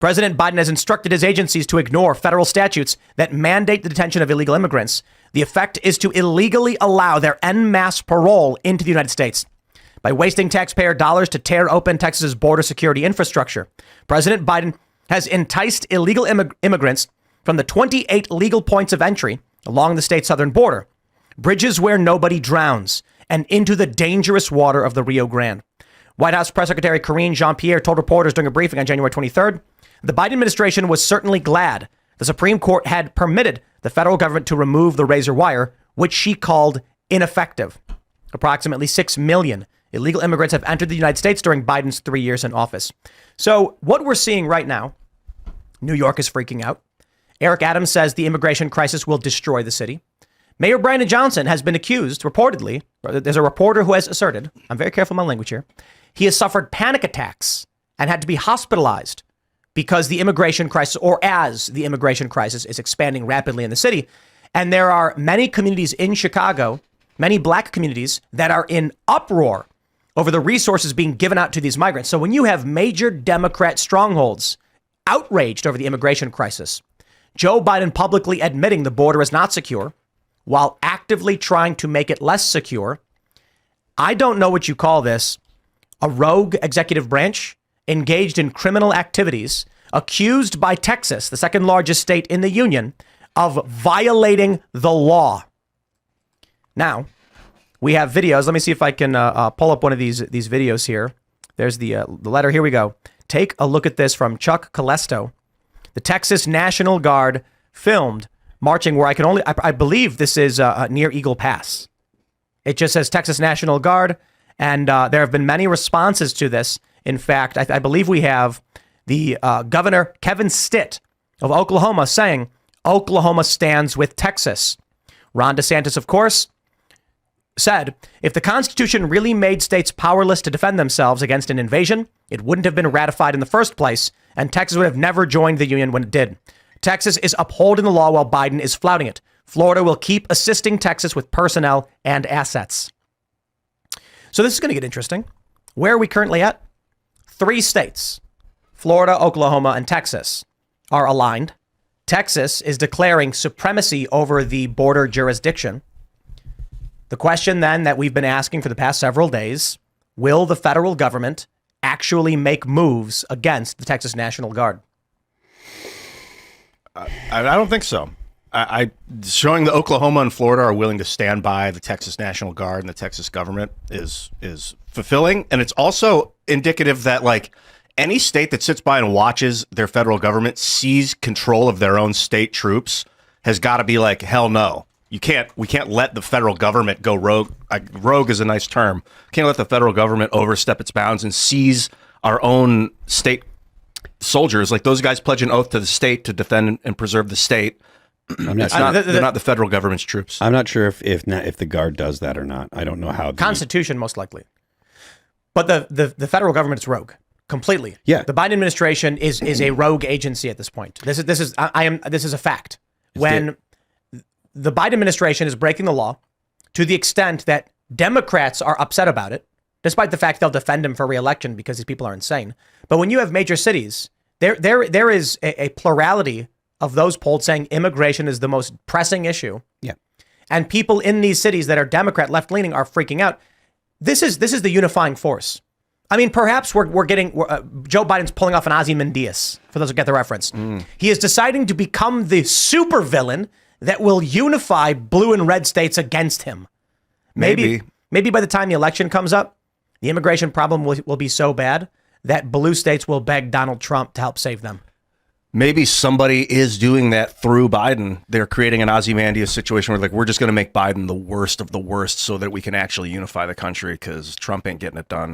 President Biden has instructed his agencies to ignore federal statutes that mandate the detention of illegal immigrants. The effect is to illegally allow their en masse parole into the United States. By wasting taxpayer dollars to tear open Texas's border security infrastructure, President Biden has enticed illegal immigrants from the 28 legal points of entry along the state's southern border, bridges where nobody drowns, and into the dangerous water of the Rio Grande. White House Press Secretary Karine Jean-Pierre told reporters during a briefing on January 23rd, the Biden administration was certainly glad the Supreme Court had permitted the federal government to remove the razor wire, which she called ineffective. Approximately 6 million illegal immigrants have entered the United States during Biden's 3 years in office. So what we're seeing right now, New York is freaking out. Eric Adams says the immigration crisis will destroy the city. Mayor Brandon Johnson has been accused, reportedly, there's a reporter who has asserted, I'm very careful with my language here, he has suffered panic attacks and had to be hospitalized because the immigration crisis, or as the immigration crisis is expanding rapidly in the city. And there are many communities in Chicago, many black communities that are in uproar over the resources being given out to these migrants. So when you have major Democrat strongholds outraged over the immigration crisis, Joe Biden publicly admitting the border is not secure while actively trying to make it less secure, I don't know what you call this, a rogue executive branch engaged in criminal activities, accused by Texas, the second largest state in the union, of violating the law. Now, we have videos. Let me see if I can pull up one of these videos here. There's the letter. Here we go. Take a look at this from Chuck Calesto. The Texas National Guard filmed marching where I believe this is near Eagle Pass. It just says Texas National Guard. And there have been many responses to this. In fact, I believe we have the Governor Kevin Stitt of Oklahoma saying Oklahoma stands with Texas. Ron DeSantis, of course, said, if the Constitution really made states powerless to defend themselves against an invasion, it wouldn't have been ratified in the first place, and Texas would have never joined the union when it did. Texas is upholding the law while Biden is flouting it. Florida will keep assisting Texas with personnel and assets. So this is going to get interesting. Where are we currently at? 3 states, Florida, Oklahoma, and Texas, are aligned. Texas is declaring supremacy over the border jurisdiction. The question then that we've been asking for the past several days, will the federal government actually make moves against the Texas National Guard? I don't think so. Showing that Oklahoma and Florida are willing to stand by the Texas National Guard and the Texas government is fulfilling. And it's also indicative that, like, any state that sits by and watches their federal government seize control of their own state troops has got to be like, hell no. We can't let the federal government go rogue. Rogue is a nice term. Can't let the federal government overstep its bounds and seize our own state soldiers. Like, those guys pledge an oath to the state to defend and preserve the state. They're not the federal government's troops. I'm not sure if the Guard does that or not. I don't know how. Constitution, most likely. But the federal government is rogue completely. Yeah. The Biden administration is a rogue agency at this point. This is a fact. When the Biden administration is breaking the law to the extent that Democrats are upset about it, despite the fact they'll defend him for re-election because these people are insane. But when you have major cities, there is a plurality of those polled saying immigration is the most pressing issue. Yeah. And people in these cities that are Democrat left-leaning are freaking out. This is the unifying force. I mean, perhaps we're getting Joe Biden's pulling off an Ozymandias, for those who get the reference. He is deciding to become the supervillain that will unify blue and red states against him. Maybe by the time the election comes up, the immigration problem will be so bad that blue states will beg Donald Trump to help save them. Maybe somebody is doing that through Biden. They're creating an Ozymandias situation where, like, we're just going to make Biden the worst of the worst so that we can actually unify the country because Trump ain't getting it done.